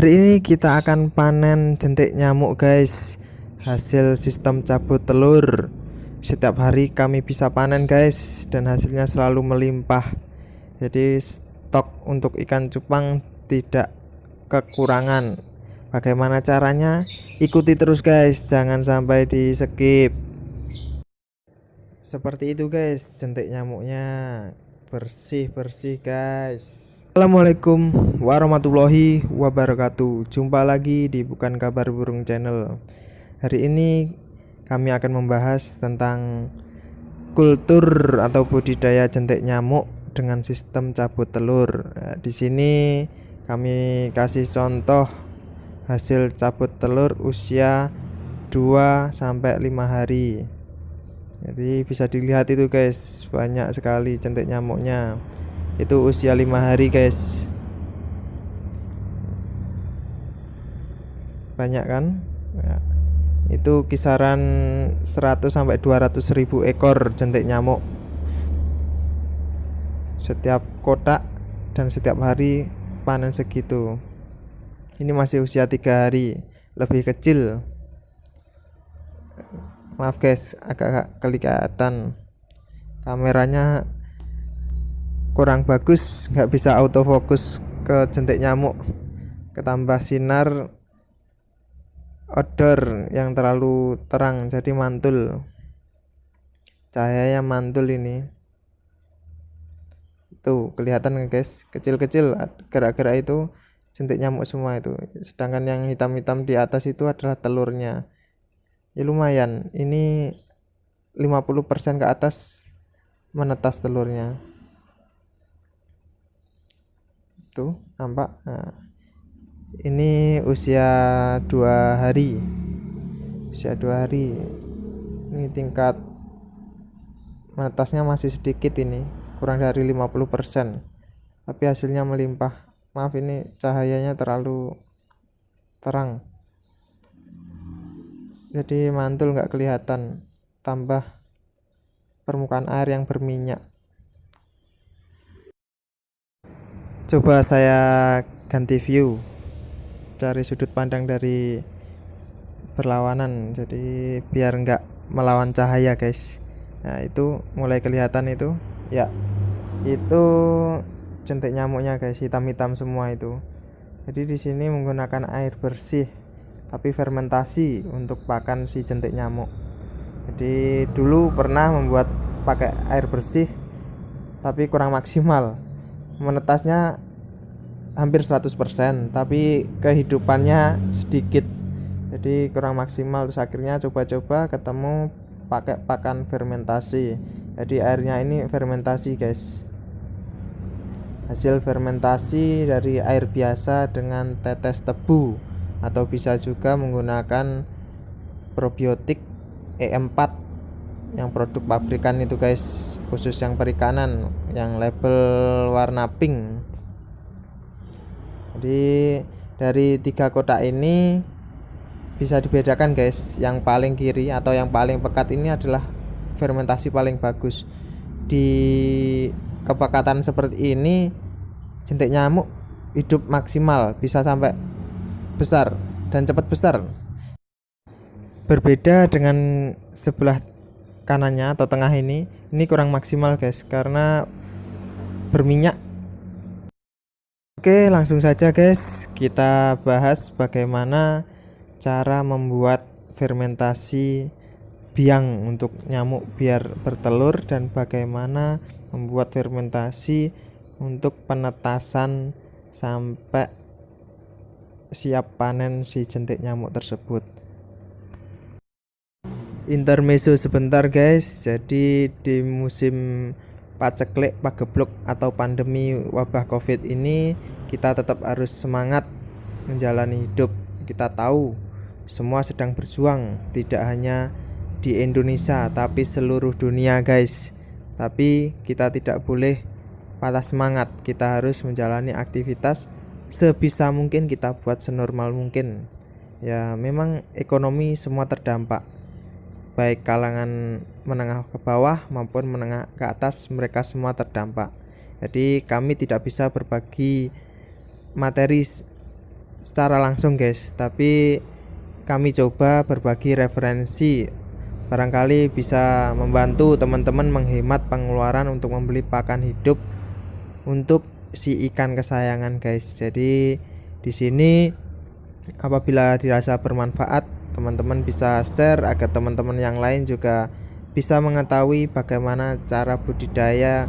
Hari ini kita akan panen jentik nyamuk guys. Hasil sistem cabut telur. Setiap hari kami bisa panen guys, dan hasilnya selalu melimpah. Jadi stok untuk ikan cupang tidak kekurangan. Bagaimana caranya? Ikuti terus guys, jangan sampai di skip. Seperti itu guys, jentik nyamuknya bersih-bersih guys. Assalamualaikum warahmatullahi wabarakatuh. Jumpa lagi di Bukan Kabar Burung Channel. Hari ini kami akan membahas tentang kultur atau budidaya jentik nyamuk dengan sistem cabut telur. Nah, di sini kami kasih contoh hasil cabut telur usia 2 sampai 5 hari. Jadi bisa dilihat itu guys, banyak sekali jentik nyamuknya. Itu usia 5 hari guys, banyak kan ya, itu kisaran 100 sampai 200 ribu ekor jentik nyamuk setiap kotak, dan setiap hari panen segitu. Ini masih usia 3 hari, lebih kecil. Maaf guys, agak kelihatan kameranya kurang bagus, nggak bisa autofokus ke jentik nyamuk, ketambah sinar outdoor yang terlalu terang jadi mantul, cahayanya mantul. Ini tuh kelihatan guys, kecil-kecil gerak-gerak itu jentik nyamuk semua itu, sedangkan yang hitam-hitam di atas itu adalah telurnya. Ya lumayan, ini 50% ke atas menetas telurnya. Tuh nampak. Nah, ini usia 2 hari, usia 2 hari. Ini tingkat menetasnya masih sedikit, ini kurang dari 50%, tapi hasilnya melimpah. Maaf, ini cahayanya terlalu terang jadi mantul, nggak kelihatan, tambah permukaan air yang berminyak. Coba saya ganti view, cari sudut pandang dari berlawanan, jadi biar nggak melawan cahaya guys. Nah itu mulai kelihatan itu ya, itu jentik nyamuknya guys, hitam-hitam semua itu. Jadi di sini menggunakan air bersih tapi fermentasi untuk pakan si jentik nyamuk. Jadi dulu pernah membuat pakai air bersih tapi kurang maksimal, menetasnya hampir 100% tapi kehidupannya sedikit, jadi kurang maksimal. Terus akhirnya coba-coba ketemu pakai pakan fermentasi, jadi airnya ini fermentasi guys, hasil fermentasi dari air biasa dengan tetes tebu, atau bisa juga menggunakan probiotik E4 yang produk pabrikan itu guys, khusus yang perikanan, yang label warna pink. Jadi dari 3 kotak ini bisa dibedakan guys, yang paling kiri atau yang paling pekat ini adalah fermentasi paling bagus. Di kepekatan seperti ini jentik nyamuk hidup maksimal, bisa sampai besar dan cepat besar. Berbeda dengan sebelah kanannya atau tengah ini kurang maksimal guys, karena berminyak. Oke, langsung saja guys, kita bahas bagaimana cara membuat fermentasi biang untuk nyamuk biar bertelur, dan bagaimana membuat fermentasi untuk penetasan sampai siap panen si jentik nyamuk tersebut. Intermezzo sebentar guys, jadi di musim paceklik, pagebluk atau pandemi wabah covid ini, kita tetap harus semangat menjalani hidup. Kita tahu semua sedang berjuang, tidak hanya di Indonesia tapi seluruh dunia guys. Tapi kita tidak boleh patah semangat, kita harus menjalani aktivitas sebisa mungkin, kita buat senormal mungkin. Ya memang ekonomi semua terdampak, baik kalangan menengah ke bawah maupun menengah ke atas, mereka semua terdampak. Jadi kami tidak bisa berbagi materi secara langsung guys, tapi kami coba berbagi referensi, barangkali bisa membantu teman-teman menghemat pengeluaran untuk membeli pakan hidup untuk si ikan kesayangan guys. Jadi di sini apabila dirasa bermanfaat, teman-teman bisa share agar teman-teman yang lain juga bisa mengetahui bagaimana cara budidaya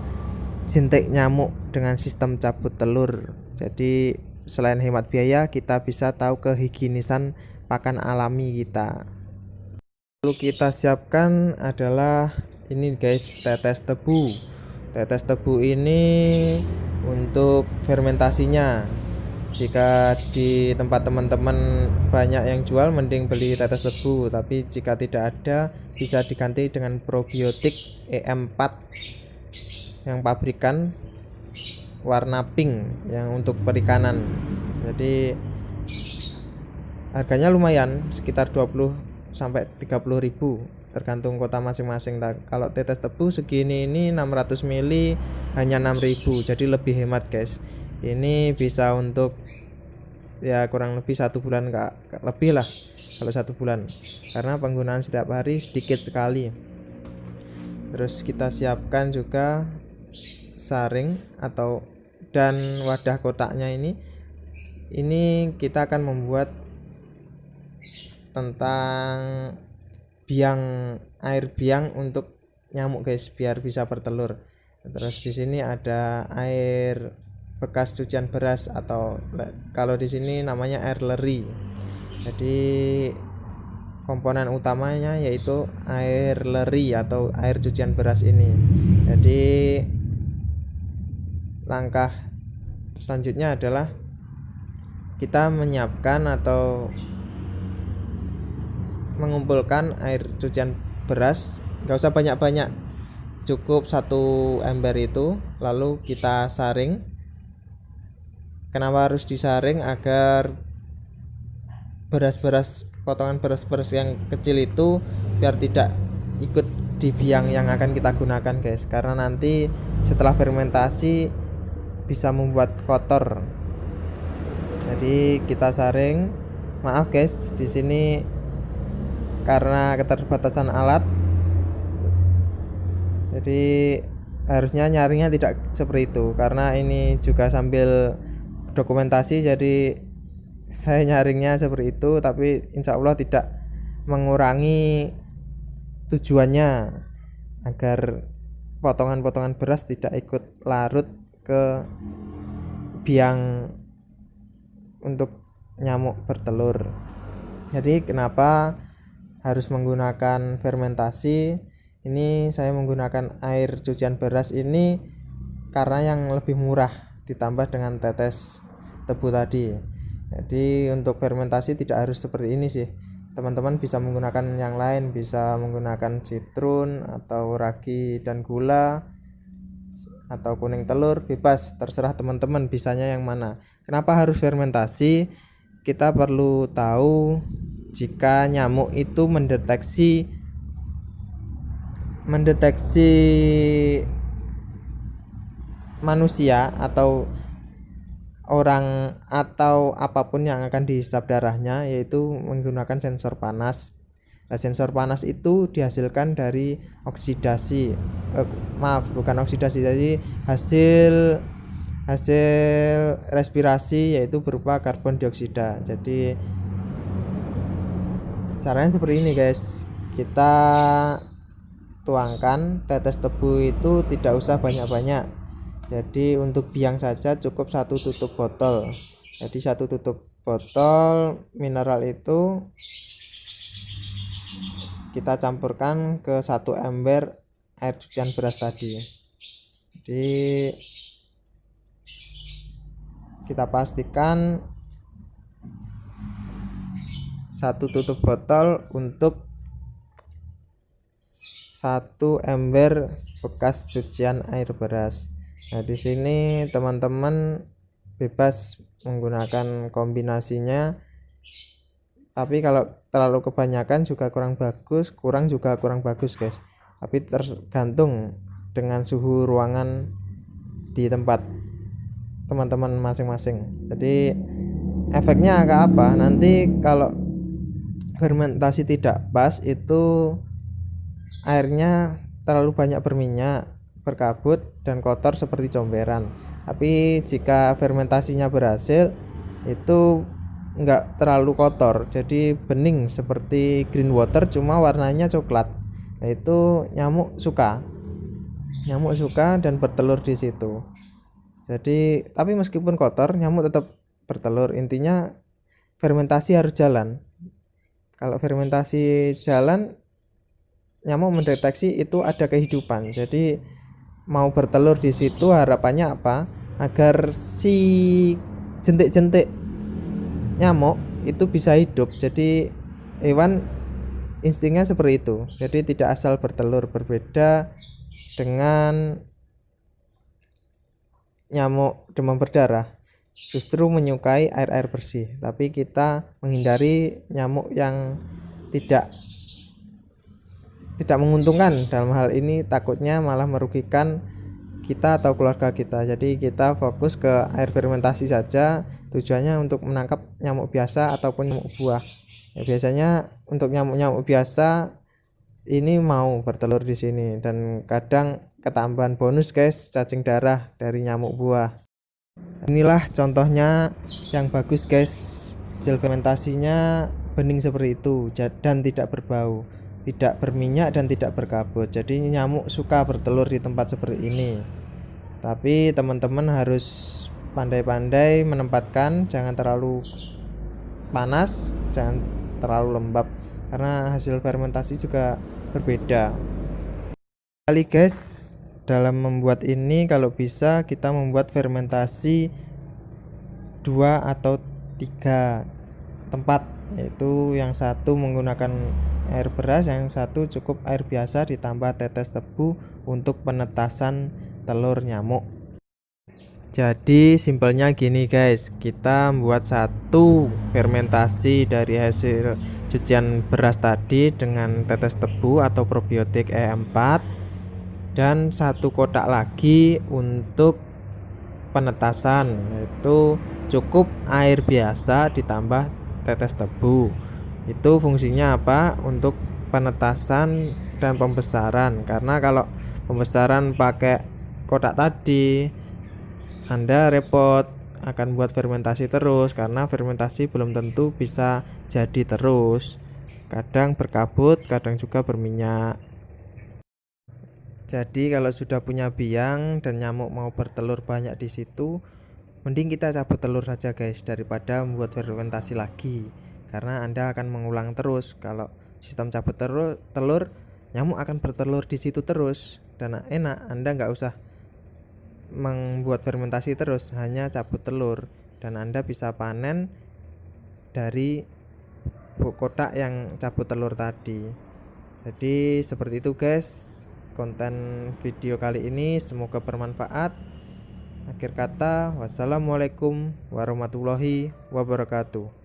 jentik nyamuk dengan sistem cabut telur. Jadi selain hemat biaya, kita bisa tahu kehigienisan pakan alami kita. Lalu kita siapkan adalah ini guys, tetes tebu. Tetes tebu ini untuk fermentasinya. Jika di tempat teman-teman banyak yang jual, mending beli tetes tebu, tapi jika tidak ada bisa diganti dengan probiotik EM4 yang pabrikan warna pink yang untuk perikanan. Jadi harganya lumayan, sekitar 20 sampai 30 ribu tergantung kota masing-masing. Kalau tetes tebu segini ini 600 ml hanya 6.000, jadi lebih hemat guys. Ini bisa untuk ya kurang lebih 1 bulan, kak, lebih lah kalau 1 bulan, karena penggunaan setiap hari sedikit sekali. Terus kita siapkan juga saring atau dan wadah kotaknya. Ini kita akan membuat tentang air biang untuk nyamuk guys, biar bisa bertelur. Terus di sini ada air bekas cucian beras, atau kalau di sini namanya air leri. Jadi komponen utamanya yaitu air leri atau air cucian beras ini. Jadi langkah selanjutnya adalah kita menyiapkan atau mengumpulkan air cucian beras, gak usah banyak-banyak, cukup 1 ember itu, lalu kita saring. Kenapa harus disaring? Agar potongan beras-beras yang kecil itu biar tidak ikut di biang yang akan kita gunakan guys, karena nanti setelah fermentasi bisa membuat kotor. Jadi kita saring. Maaf guys, di sini karena keterbatasan alat, jadi harusnya nyaringnya tidak seperti itu. Karena ini juga sambil dokumentasi, jadi saya nyaringnya seperti itu, tapi insya Allah tidak mengurangi tujuannya, agar potongan-potongan beras tidak ikut larut ke biang untuk nyamuk bertelur. Jadi kenapa harus menggunakan fermentasi? Ini saya menggunakan air cucian beras ini karena yang lebih murah, ditambah dengan tetes tebu tadi. Jadi untuk fermentasi tidak harus seperti ini sih, teman-teman bisa menggunakan yang lain, bisa menggunakan citrun atau ragi dan gula atau kuning telur, bebas, terserah teman-teman bisanya yang mana. Kenapa harus fermentasi? Kita perlu tahu jika nyamuk itu mendeteksi manusia atau orang atau apapun yang akan dihisap darahnya, yaitu menggunakan sensor panas. Nah, sensor panas itu dihasilkan dari jadi hasil respirasi, yaitu berupa karbon dioksida. Jadi caranya seperti ini guys, kita tuangkan tetes tebu itu tidak usah banyak-banyak. Jadi untuk biang saja cukup 1 tutup botol. Jadi 1 tutup botol mineral itu kita campurkan ke 1 ember air cucian beras tadi. Jadi kita pastikan 1 tutup botol untuk 1 ember bekas cucian air beras. Nah, di sini teman-teman bebas menggunakan kombinasinya. Tapi kalau terlalu kebanyakan juga kurang bagus, kurang bagus guys. Tapi tergantung dengan suhu ruangan di tempat teman-teman masing-masing. Jadi efeknya ke apa? Nanti kalau fermentasi tidak pas itu airnya terlalu banyak berminyak, berkabut dan kotor seperti comberan. Tapi jika fermentasinya berhasil itu enggak terlalu kotor, jadi bening seperti green water cuma warnanya coklat. Nah, itu nyamuk suka dan bertelur di situ. Jadi tapi meskipun kotor nyamuk tetap bertelur. Intinya fermentasi harus jalan. Kalau fermentasi jalan, nyamuk mendeteksi itu ada kehidupan. Jadi mau bertelur di situ harapannya apa? Agar si jentik-jentik nyamuk itu bisa hidup. Jadi hewan instingnya seperti itu. Jadi tidak asal bertelur, berbeda dengan nyamuk demam berdarah. Justru menyukai air-air bersih, tapi kita menghindari nyamuk yang tidak menguntungkan. Dalam hal ini takutnya malah merugikan kita atau keluarga kita. Jadi kita fokus ke air fermentasi saja, tujuannya untuk menangkap nyamuk biasa ataupun nyamuk buah. Ya, biasanya untuk nyamuk biasa ini mau bertelur di sini, dan kadang ketambahan bonus guys, cacing darah dari nyamuk buah. Inilah contohnya yang bagus guys, hasil fermentasinya bening seperti itu dan tidak berbau, tidak berminyak dan tidak berkabut. Jadi nyamuk suka bertelur di tempat seperti ini. Tapi teman-teman harus pandai-pandai menempatkan, jangan terlalu panas, jangan terlalu lembab, karena hasil fermentasi juga berbeda. Kali guys, dalam membuat ini kalau bisa kita membuat fermentasi 2 atau 3 tempat, yaitu yang satu menggunakan air beras, yang satu cukup air biasa ditambah tetes tebu untuk penetasan telur nyamuk. Jadi simpelnya gini guys, kita membuat satu fermentasi dari hasil cucian beras tadi dengan tetes tebu atau probiotik E4, dan satu kotak lagi untuk penetasan, yaitu cukup air biasa ditambah tetes tebu. Itu fungsinya apa? Untuk penetasan dan pembesaran. Karena kalau pembesaran pakai kotak tadi, Anda repot akan buat fermentasi terus, karena fermentasi belum tentu bisa jadi terus. Kadang berkabut, kadang juga berminyak. Jadi kalau sudah punya biang dan nyamuk mau bertelur banyak di situ, mending kita cabut telur saja guys, daripada membuat fermentasi lagi. Karena Anda akan mengulang terus. Kalau sistem cabut telur, nyamuk akan bertelur di situ terus dan enak. Anda nggak usah membuat fermentasi terus, hanya cabut telur dan Anda bisa panen dari kotak yang cabut telur tadi. Jadi seperti itu guys konten video kali ini, semoga bermanfaat. Akhir kata, wassalamualaikum warahmatullahi wabarakatuh.